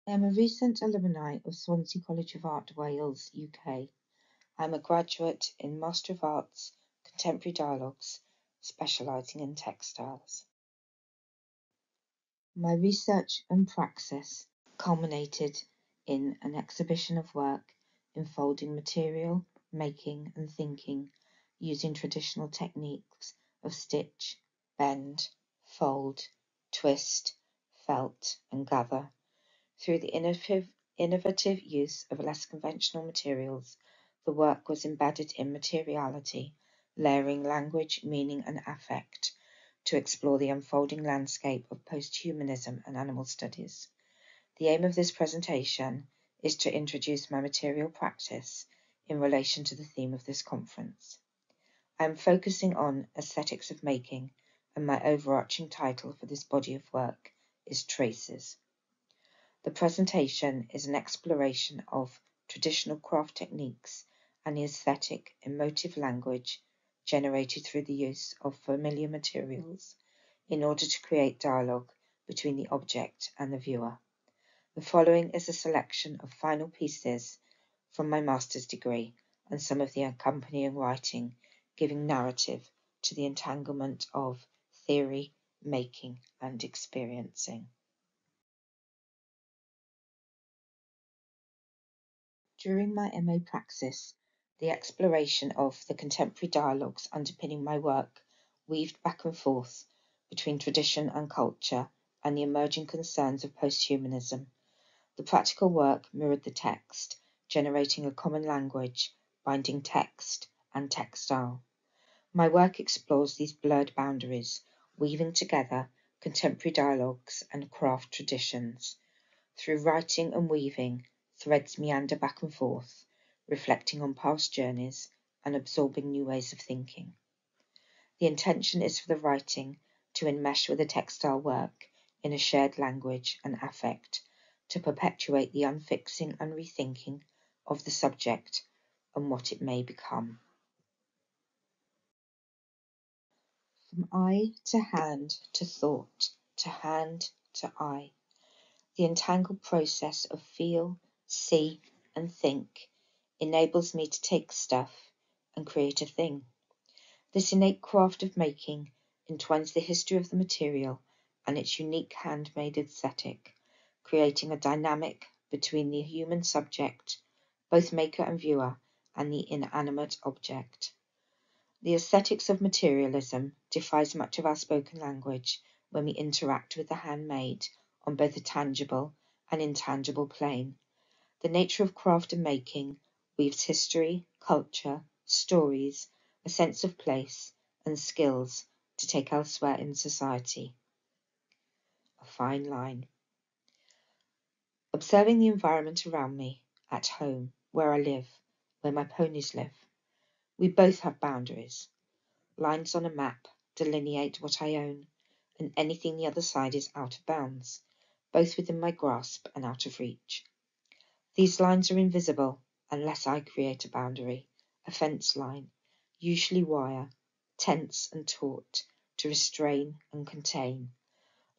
I am a recent alumni of Swansea College of Art, Wales, UK. I am a graduate in Master of Arts, Contemporary Dialogues, specialising in textiles. My research and praxis culminated in an exhibition of work enfolding material, making and thinking using traditional techniques of stitch, bend, fold, twist, felt and gather. Through the innovative use of less conventional materials, the work was embedded in materiality, layering language, meaning and affect to explore the unfolding landscape of posthumanism and animal studies. The aim of this presentation is to introduce my material practice in relation to the theme of this conference. I am focusing on aesthetics of making, and my overarching title for this body of work is Traces. The presentation is an exploration of traditional craft techniques and the aesthetic, emotive language generated through the use of familiar materials in order to create dialogue between the object and the viewer. The following is a selection of final pieces from my master's degree and some of the accompanying writing, giving narrative to the entanglement of theory, making, and experiencing. During my MA praxis, the exploration of the contemporary dialogues underpinning my work weaved back and forth between tradition and culture and the emerging concerns of posthumanism. The practical work mirrored the text, generating a common language, binding text and textile. My work explores these blurred boundaries, weaving together contemporary dialogues and craft traditions. Through writing and weaving, threads meander back and forth, reflecting on past journeys and absorbing new ways of thinking. The intention is for the writing to enmesh with the textile work in a shared language and affect, to perpetuate the unfixing and rethinking of the subject and what it may become. From eye to hand to thought, to hand to eye, the entangled process of feel, see, and think enables me to take stuff and create a thing. This innate craft of making entwines the history of the material and its unique handmade aesthetic, creating a dynamic between the human subject, both maker and viewer, and the inanimate object. The aesthetics of materialism defies much of our spoken language when we interact with the handmade on both a tangible and intangible plane. The nature of craft and making weaves history, culture, stories, a sense of place, and skills to take elsewhere in society. A fine line. Observing the environment around me, at home, where I live, where my ponies live. We both have boundaries. Lines on a map delineate what I own, and anything the other side is out of bounds, both within my grasp and out of reach. These lines are invisible unless I create a boundary, a fence line, usually wire, tense and taut, to restrain and contain.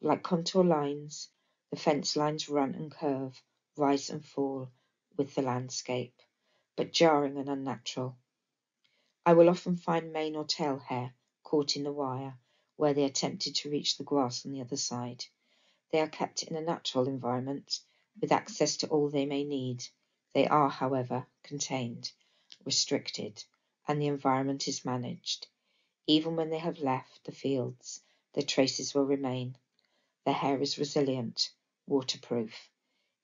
Like contour lines, the fence lines run and curve, rise and fall with the landscape, but jarring and unnatural. I will often find mane or tail hair caught in the wire where they attempted to reach the grass on the other side. They are kept in a natural environment with access to all they may need. They are, however, contained, restricted, and the environment is managed. Even when they have left the fields, their traces will remain. Their hair is resilient, waterproof.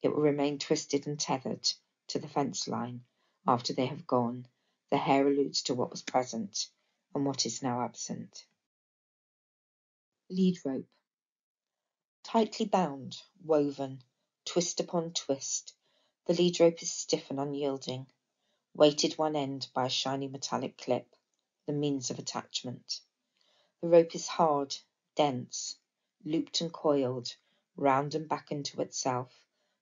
It will remain twisted and tethered to the fence line after they have gone. The hair alludes to what was present and what is now absent. Lead rope. Tightly bound, woven, twist upon twist, the lead rope is stiff and unyielding, weighted one end by a shiny metallic clip, the means of attachment. The rope is hard, dense, looped and coiled, round and back into itself,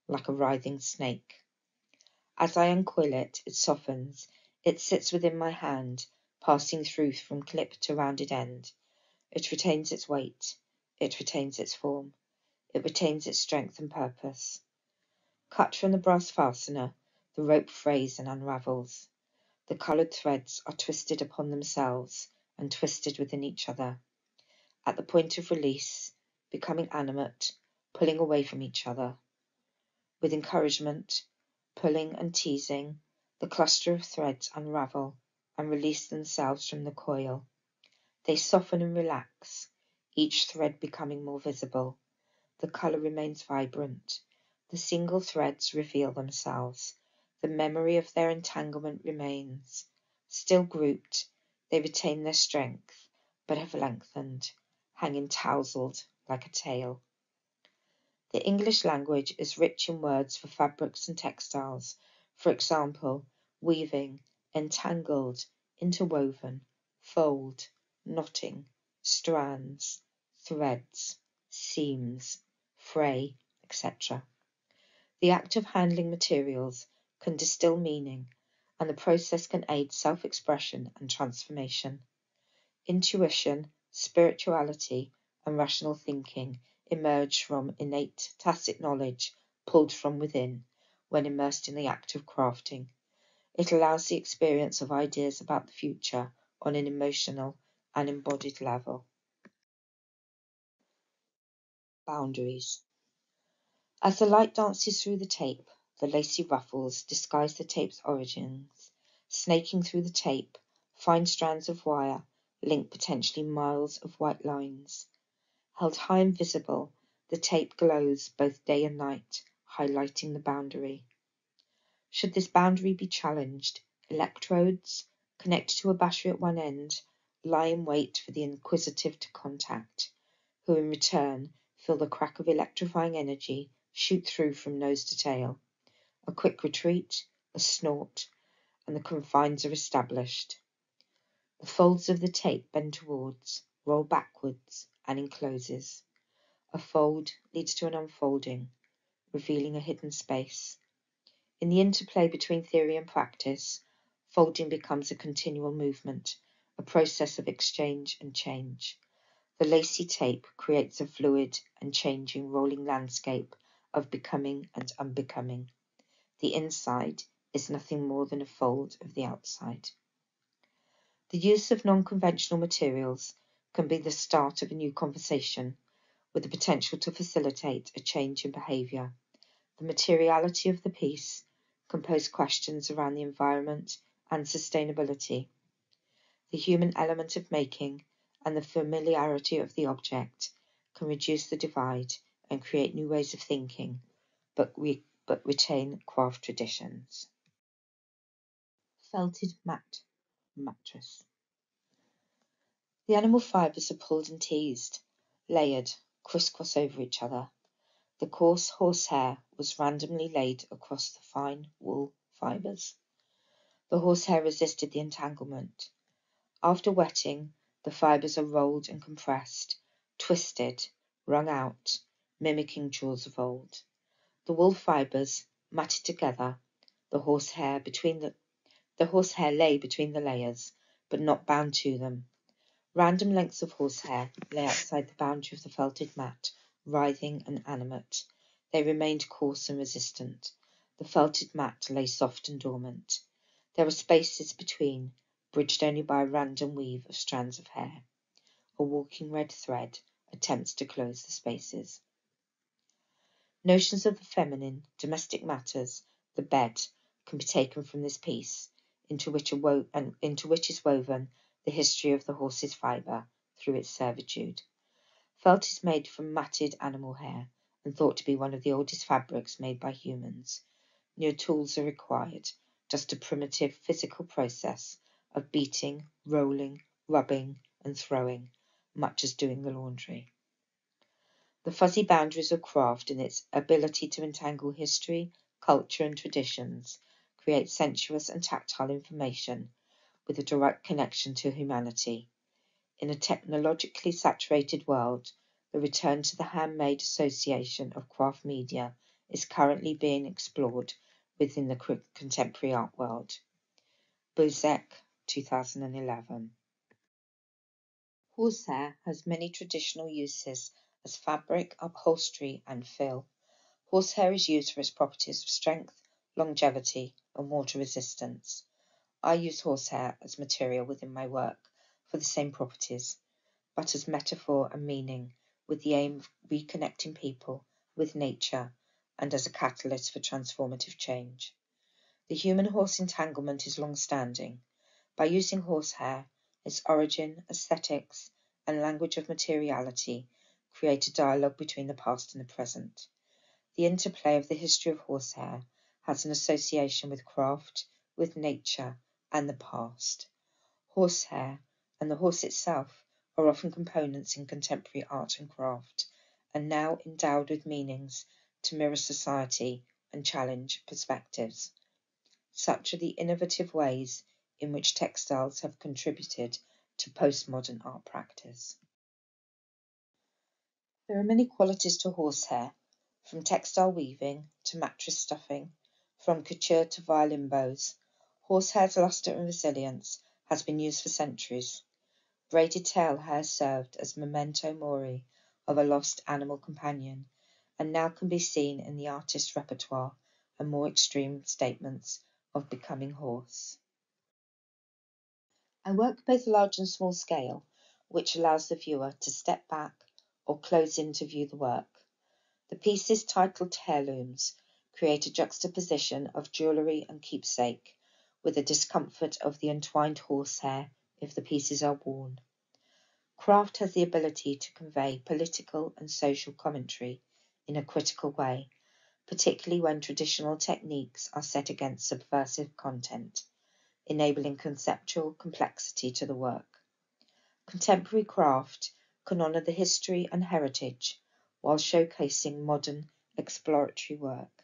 like a writhing snake. As I uncoil it, it softens. It sits within my hand, passing through from clip to rounded end. It retains its weight. It retains its form. It retains its strength and purpose. Cut from the brass fastener, the rope frays and unravels. The coloured threads are twisted upon themselves and twisted within each other. At the point of release, becoming animate, pulling away from each other. With encouragement, pulling and teasing, the cluster of threads unravel and release themselves from the coil. They soften and relax, each thread becoming more visible. The colour remains vibrant. The single threads reveal themselves. The memory of their entanglement remains. Still grouped, they retain their strength, but have lengthened, hanging tousled like a tail. The English language is rich in words for fabrics and textiles. For example, weaving, entangled, interwoven, fold, knotting, strands, threads, seams, fray, etc. The act of handling materials can distill meaning, and the process can aid self-expression and transformation. Intuition, spirituality, and rational thinking emerge from innate tacit knowledge pulled from within when immersed in the act of crafting. It allows the experience of ideas about the future on an emotional and embodied level. Boundaries. As the light dances through the tape, the lacy ruffles disguise the tape's origins. Snaking through the tape, fine strands of wire link potentially miles of white lines. Held high and visible, the tape glows both day and night, highlighting the boundary. Should this boundary be challenged, electrodes, connected to a battery at one end, lie in wait for the inquisitive to contact, who in return feel the crack of electrifying energy shoot through from nose to tail. A quick retreat, a snort, and the confines are established. The folds of the tape bend towards, roll backwards, and encloses. A fold leads to an unfolding, revealing a hidden space. In the interplay between theory and practice, folding becomes a continual movement, a process of exchange and change. The lacy tape creates a fluid and changing rolling landscape of becoming and unbecoming. The inside is nothing more than a fold of the outside. The use of non-conventional materials can be the start of a new conversation, with the potential to facilitate a change in behaviour. The materiality of the piece can pose questions around the environment and sustainability. The human element of making and the familiarity of the object can reduce the divide and create new ways of thinking, but retain craft traditions. Felted mattress. The animal fibres are pulled and teased, layered, crisscross over each other. The coarse horsehair was randomly laid across the fine wool fibres. The horsehair resisted the entanglement. After wetting, the fibres are rolled and compressed, twisted, wrung out, mimicking jewels of old. The wool fibres matted together, the horsehair lay between the layers, but not bound to them. Random lengths of horsehair lay outside the boundary of the felted mat, writhing and animate. They remained coarse and resistant. The felted mat lay soft and dormant. There were spaces between, bridged only by a random weave of strands of hair. A walking red thread attempts to close the spaces. Notions of the feminine, domestic matters, the bed, can be taken from this piece, into which is woven the history of the horse's fibre through its servitude. Felt is made from matted animal hair and thought to be one of the oldest fabrics made by humans. No tools are required, just a primitive physical process of beating, rolling, rubbing, and throwing, much as doing the laundry. The fuzzy boundaries of craft and its ability to entangle history, culture, and traditions create sensuous and tactile information with a direct connection to humanity. In a technologically saturated world, the return to the handmade association of craft media is currently being explored within the contemporary art world. Bozek, 2011. Horsehair has many traditional uses as fabric, upholstery, and fill. Horsehair is used for its properties of strength, longevity, and water resistance. I use horsehair as material within my work for the same properties, but as metaphor and meaning, with the aim of reconnecting people with nature and as a catalyst for transformative change. The human-horse entanglement is long-standing. By using horsehair, its origin, aesthetics, and language of materiality create a dialogue between the past and the present. The interplay of the history of horsehair has an association with craft, with nature, and the past. Horsehair and the horse itself are often components in contemporary art and craft, and now endowed with meanings to mirror society and challenge perspectives. Such are the innovative ways in which textiles have contributed to postmodern art practice. There are many qualities to horsehair, from textile weaving to mattress stuffing, from couture to violin bows. Horsehair's luster and resilience has been used for centuries. Braided tail hair served as memento mori of a lost animal companion, and now can be seen in the artist's repertoire and more extreme statements of becoming horse. I work both large and small scale, which allows the viewer to step back or close in to view the work. The pieces, titled heirlooms, create a juxtaposition of jewellery and keepsake, with the discomfort of the entwined horsehair if the pieces are worn. Craft has the ability to convey political and social commentary in a critical way, particularly when traditional techniques are set against subversive content, enabling conceptual complexity to the work. Contemporary craft can honour the history and heritage while showcasing modern exploratory work.